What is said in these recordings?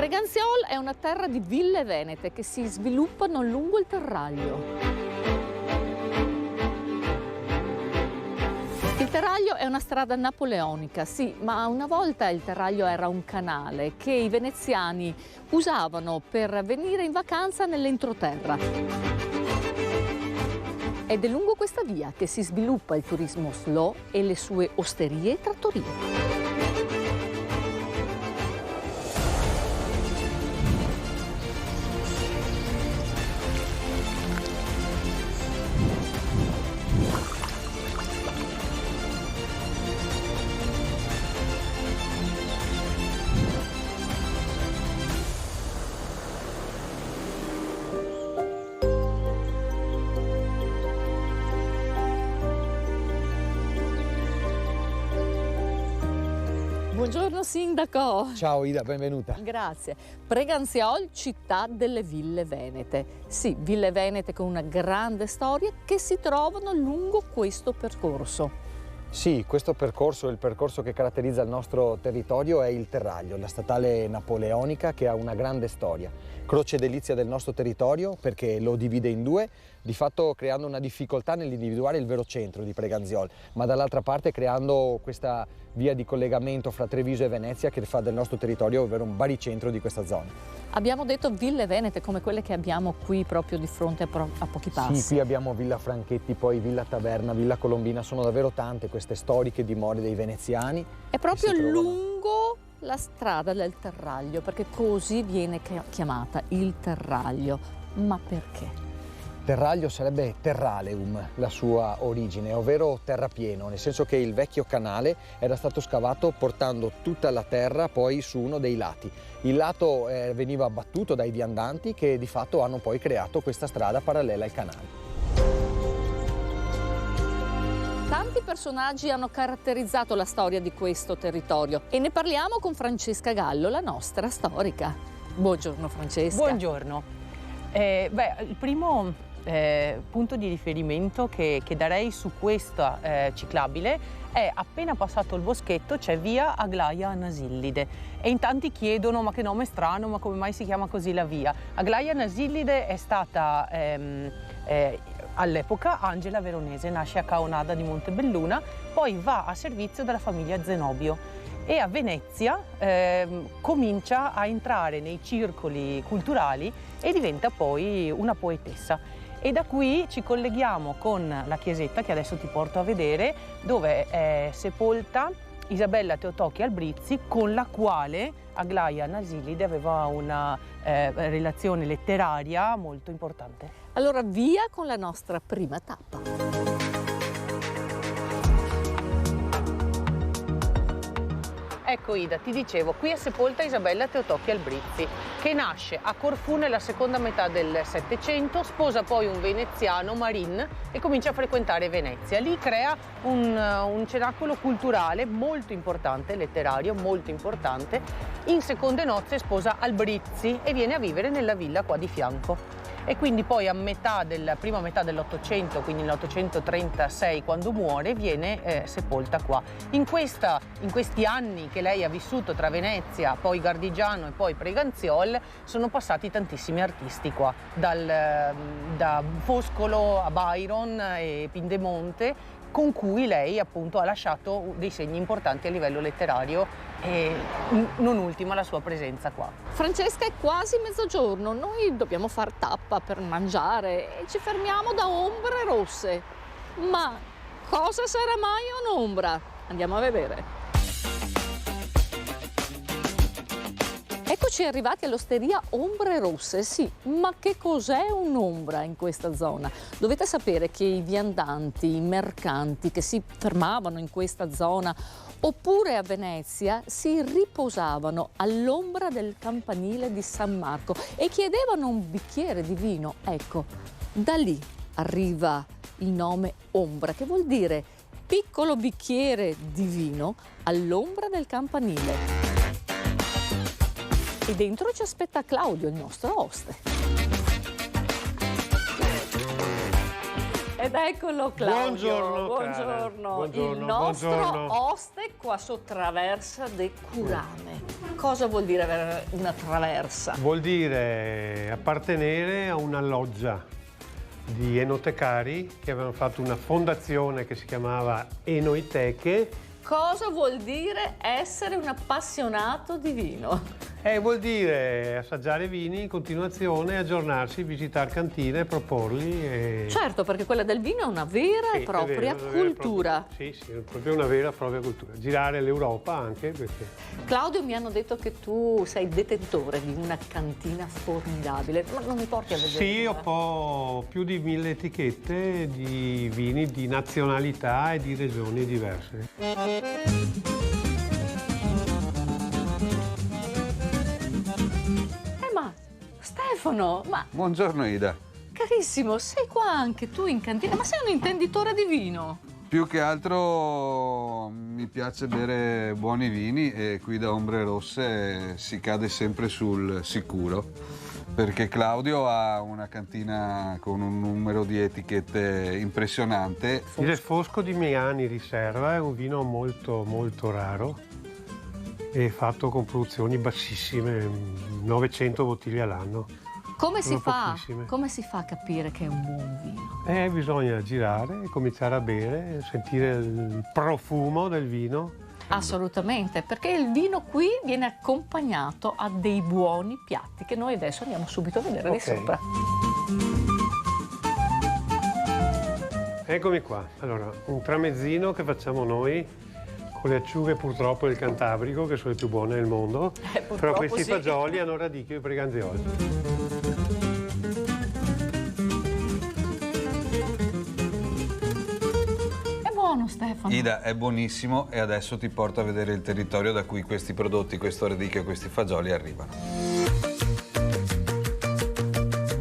Preganziol è una terra di ville venete che si sviluppano lungo il Terraglio. Il Terraglio è una strada napoleonica, sì, ma una volta il Terraglio era un canale che i veneziani usavano per venire in vacanza nell'entroterra. Ed è lungo questa via che si sviluppa il turismo slow e le sue osterie e trattorie. Buongiorno Sindaco. Ciao Ida, benvenuta. Grazie. Preganziol, città delle ville venete. Sì, ville venete con una grande storia che si trovano lungo questo percorso. Sì, questo percorso, il percorso che caratterizza il nostro territorio è il Terraglio, la statale napoleonica che ha una grande storia. Croce delizia del nostro territorio perché lo divide in due, di fatto creando una difficoltà nell'individuare il vero centro di Preganziol, ma dall'altra parte creando questa via di collegamento fra Treviso e Venezia che fa del nostro territorio ovvero un baricentro di questa zona. Abbiamo detto ville venete come quelle che abbiamo qui proprio di fronte a pochi passi. Sì, qui abbiamo Villa Franchetti, poi Villa Taverna, Villa Colombina, sono davvero tante queste storiche dimore dei veneziani. È proprio lungo la strada del Terraglio, perché così viene chiamata il Terraglio. Ma perché? Terraglio sarebbe terraleum, la sua origine, ovvero terrapieno, nel senso che il vecchio canale era stato scavato portando tutta la terra poi su uno dei lati. Il lato veniva abbattuto dai viandanti che di fatto hanno poi creato questa strada parallela al canale. Tanti personaggi hanno caratterizzato la storia di questo territorio e ne parliamo con Francesca Gallo, la nostra storica. Buongiorno Francesca. Buongiorno. Il primo punto di riferimento che darei su questa ciclabile è appena passato il boschetto c'è via Aglaia Nasillide e in tanti chiedono ma che nome strano, ma come mai si chiama così la via? Aglaia Nasillide è stata all'epoca Angela Veronese, nasce a Caonada di Montebelluna, poi va a servizio della famiglia Zenobio e a Venezia comincia a entrare nei circoli culturali e diventa poi una poetessa. E da qui ci colleghiamo con la chiesetta che adesso ti porto a vedere, dove è sepolta Isabella Teotocchi Albrizzi, con la quale Aglaia Nasillide aveva una relazione letteraria molto importante. Allora via con la nostra prima tappa. Ecco Ida, ti dicevo, qui è sepolta Isabella Teotocchi Albrizzi, che nasce a Corfù nella seconda metà del Settecento, sposa poi un veneziano, Marin, e comincia a frequentare Venezia. Lì crea un cenacolo culturale molto importante, letterario molto importante. In seconde nozze sposa Albrizzi e viene a vivere nella villa qua di fianco. E quindi poi prima metà dell'Ottocento, quindi nell'836 quando muore, viene sepolta qua. In questi anni che lei ha vissuto tra Venezia, poi Gardigiano e poi Preganziol, sono passati tantissimi artisti qua, da Foscolo a Byron e Pindemonte, con cui lei appunto ha lasciato dei segni importanti a livello letterario e non ultima la sua presenza qua. Francesca, è quasi mezzogiorno, noi dobbiamo far tappa per mangiare e ci fermiamo da Ombre Rosse. Ma cosa sarà mai un'ombra? Andiamo a vedere. Eccoci arrivati all'osteria Ombre Rosse, sì, ma che cos'è un'ombra in questa zona? Dovete sapere che i viandanti, i mercanti che si fermavano in questa zona oppure a Venezia si riposavano all'ombra del campanile di San Marco e chiedevano un bicchiere di vino. Ecco, da lì arriva il nome ombra, che vuol dire piccolo bicchiere di vino all'ombra del campanile. E dentro ci aspetta Claudio, il nostro oste. Ed eccolo Claudio. Buongiorno. Il nostro oste qua su Traversa de Curame. Cosa vuol dire avere una traversa? Vuol dire appartenere a una loggia di enotecari che avevano fatto una fondazione che si chiamava Enoiteche. Cosa vuol dire essere un appassionato di vino? Vuol dire assaggiare vini in continuazione, aggiornarsi, visitare cantine, proporli. Certo, perché quella del vino è una vera e propria cultura. Sì, è proprio una vera e propria cultura. Girare l'Europa anche perché... Claudio, mi hanno detto che tu sei detentore di una cantina formidabile, ma non mi porti a vedere? Sì, ho più di 1000 etichette di vini di nazionalità e di regioni diverse. Ma Stefano, Buongiorno Ida. carissimo, sei qua anche tu in cantina, ma sei un intenditore di vino? Più che altro mi piace bere buoni vini e qui da Ombre Rosse si cade sempre sul sicuro, perché Claudio ha una cantina con un numero di etichette impressionante. Il Fosco di Miani Riserva è un vino molto molto raro e fatto con produzioni bassissime, 900 bottiglie all'anno. Come si fa pochissime. a capire che è un buon vino? Bisogna girare, cominciare a bere, sentire il profumo del vino. Assolutamente, perché il vino qui viene accompagnato a dei buoni piatti che noi adesso andiamo subito a vedere di sopra. Eccomi qua. Allora, un tramezzino che facciamo noi con le acciughe purtroppo del Cantabrico, che sono le più buone del mondo. Però questi fagioli hanno radicchio e preganzioli. Stefano. Ida, è buonissimo e adesso ti porto a vedere il territorio da cui questi prodotti, questo radicchio e questi fagioli arrivano.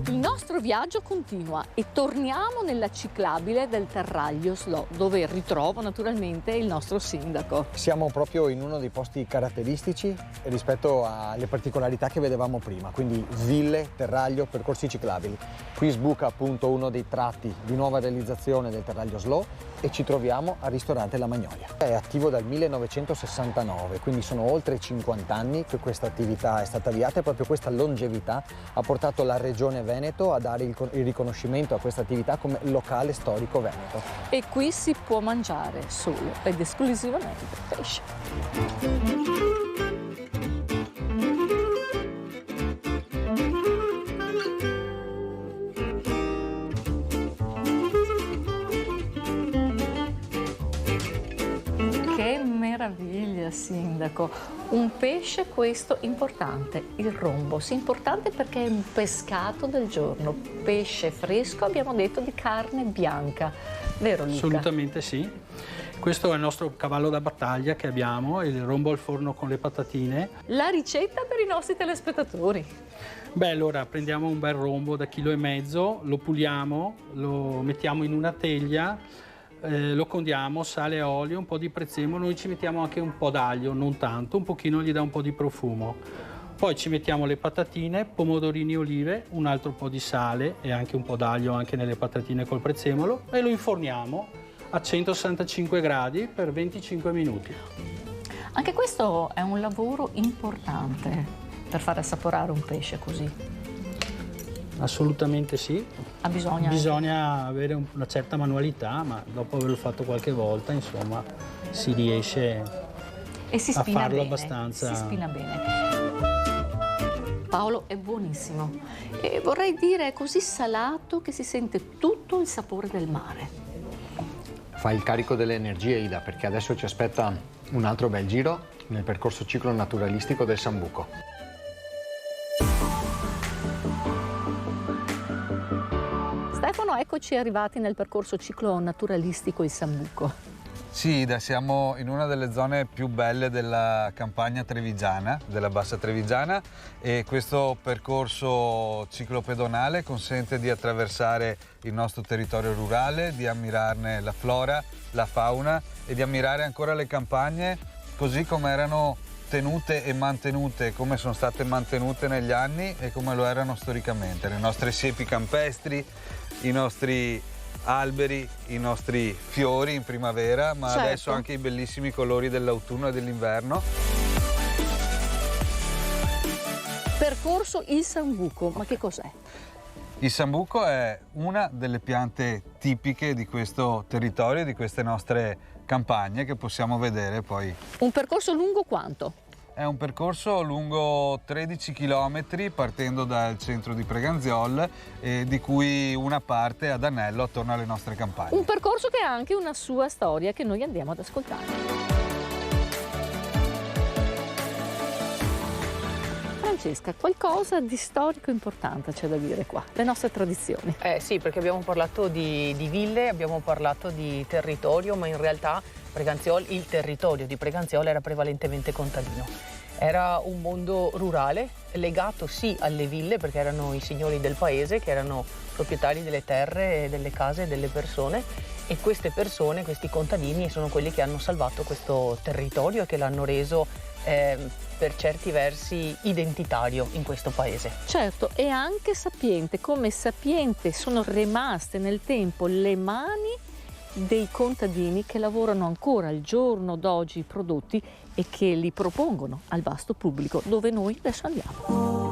Il nostro viaggio continua e torniamo nella ciclabile del Terraglio Slò, dove ritrovo naturalmente il nostro sindaco. Siamo proprio in uno dei posti caratteristici rispetto alle particolarità che vedevamo prima, quindi ville, terraglio, percorsi ciclabili. Qui sbuca appunto uno dei tratti di nuova realizzazione del Terraglio Slò e ci troviamo al ristorante La Magnolia. È attivo dal 1969, quindi sono oltre 50 anni che questa attività è stata avviata e proprio questa longevità ha portato la Regione Veneto a dare il riconoscimento a questa attività come locale storico veneto. E qui si può mangiare solo ed esclusivamente pesce. Meraviglia, sindaco. Un pesce questo importante, il rombo. Sì, importante perché è un pescato del giorno, pesce fresco, abbiamo detto di carne bianca, vero Luca? Assolutamente sì. Questo è il nostro cavallo da battaglia che abbiamo, il rombo al forno con le patatine. La ricetta per i nostri telespettatori. Beh, allora prendiamo un bel rombo da 1,5 kg, lo puliamo, lo mettiamo in una teglia, lo condiamo, sale e olio, un po' di prezzemolo, noi ci mettiamo anche un po' d'aglio, non tanto, un pochino gli dà un po' di profumo. Poi ci mettiamo le patatine, pomodorini e olive, un altro po' di sale e anche un po' d'aglio anche nelle patatine col prezzemolo e lo inforniamo a 165 gradi per 25 minuti. Anche questo è un lavoro importante per far assaporare un pesce così. Assolutamente sì. Bisogna avere una certa manualità, ma dopo averlo fatto qualche volta, insomma, si riesce e si a spina farlo bene, abbastanza. Si spina bene. Paolo, è buonissimo e vorrei dire è così salato che si sente tutto il sapore del mare. Fai il carico delle energie, Ida, perché adesso ci aspetta un altro bel giro nel percorso ciclo naturalistico del Sambuco. Stefano, eccoci arrivati nel percorso ciclo naturalistico il Sambuco. Sì, Ida, siamo in una delle zone più belle della campagna trevigiana, della Bassa Trevigiana, e questo percorso ciclopedonale consente di attraversare il nostro territorio rurale, di ammirarne la flora, la fauna e di ammirare ancora le campagne così come erano tenute e mantenute, come sono state mantenute negli anni e come lo erano storicamente. Le nostre siepi campestri, i nostri alberi, i nostri fiori in primavera, ma Certo. adesso anche i bellissimi colori dell'autunno e dell'inverno. Percorso il Sambuco, ma che cos'è? Il sambuco è una delle piante tipiche di questo territorio e di queste nostre campagne che possiamo vedere poi. Un percorso lungo quanto? È un percorso lungo 13 km partendo dal centro di Preganziol, di cui una parte ad anello attorno alle nostre campagne. Un percorso che ha anche una sua storia che noi andiamo ad ascoltare. Francesca, qualcosa di storico importante c'è da dire qua, le nostre tradizioni. Sì, perché abbiamo parlato di ville, abbiamo parlato di territorio, ma in realtà il territorio di Preganziol era prevalentemente contadino. Era un mondo rurale, legato sì alle ville, perché erano i signori del paese che erano proprietari delle terre, delle case, delle persone, e queste persone, questi contadini, sono quelli che hanno salvato questo territorio e che l'hanno reso per certi versi identitario in questo paese. Certo, e anche sapiente, come sapiente sono rimaste nel tempo le mani dei contadini che lavorano ancora al giorno d'oggi i prodotti e che li propongono al vasto pubblico, dove noi adesso andiamo.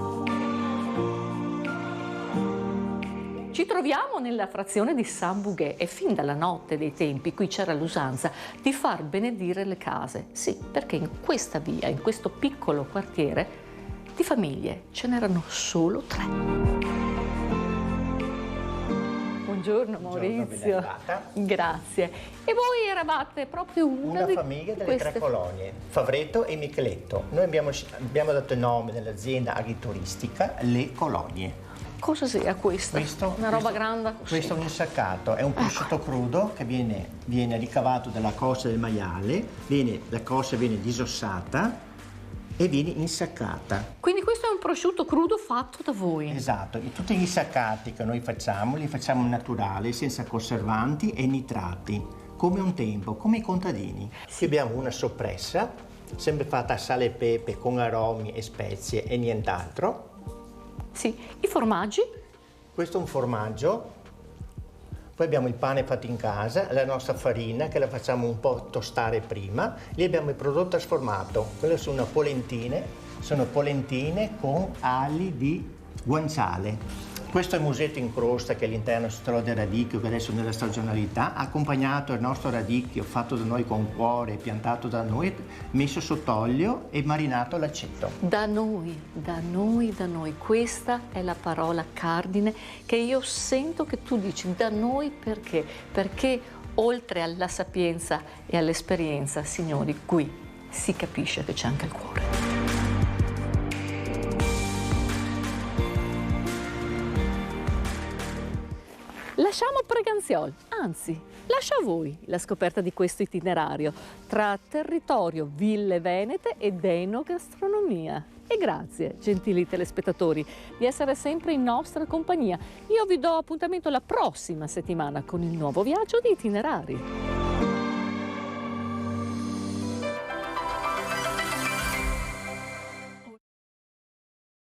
Ci troviamo nella frazione di Saint-Bughet e fin dalla notte dei tempi qui c'era l'usanza di far benedire le case. Sì, perché in questa via, in questo piccolo quartiere, di famiglie ce n'erano solo 3. Buongiorno Maurizio. Buongiorno, grazie. E voi eravate proprio una di famiglia delle queste 3 colonie, Favretto e Micheletto. Noi abbiamo dato il nome dell'azienda agrituristica Le Colonie. Cosa sia questo? Una roba grande così. Questo è un insaccato, è un prosciutto crudo che viene ricavato dalla coscia del maiale, la coscia viene disossata e viene insaccata. Quindi questo è un prosciutto crudo fatto da voi? Esatto, e tutti gli insaccati che noi facciamo, li facciamo naturali, senza conservanti e nitrati, come un tempo, come i contadini. Qui abbiamo una soppressa, sempre fatta a sale e pepe con aromi e spezie e nient'altro. Sì, i formaggi? Questo è un formaggio, poi abbiamo il pane fatto in casa, la nostra farina che la facciamo un po' tostare prima, lì abbiamo il prodotto trasformato, quelle sono polentine con ali di guanciale. Questo è il musetto in crosta che all'interno si trova del radicchio, che adesso è nella stagionalità, accompagnato il nostro radicchio fatto da noi con cuore, piantato da noi, messo sott'olio e marinato all'aceto. Da noi, questa è la parola cardine che io sento che tu dici, da noi perché? Perché oltre alla sapienza e all'esperienza, signori, qui si capisce che c'è anche il cuore. Lasciamo Preganziol, anzi, lascia a voi la scoperta di questo itinerario tra territorio, ville venete ed enogastronomia. E grazie, gentili telespettatori, di essere sempre in nostra compagnia. Io vi do appuntamento la prossima settimana con il nuovo viaggio di itinerari.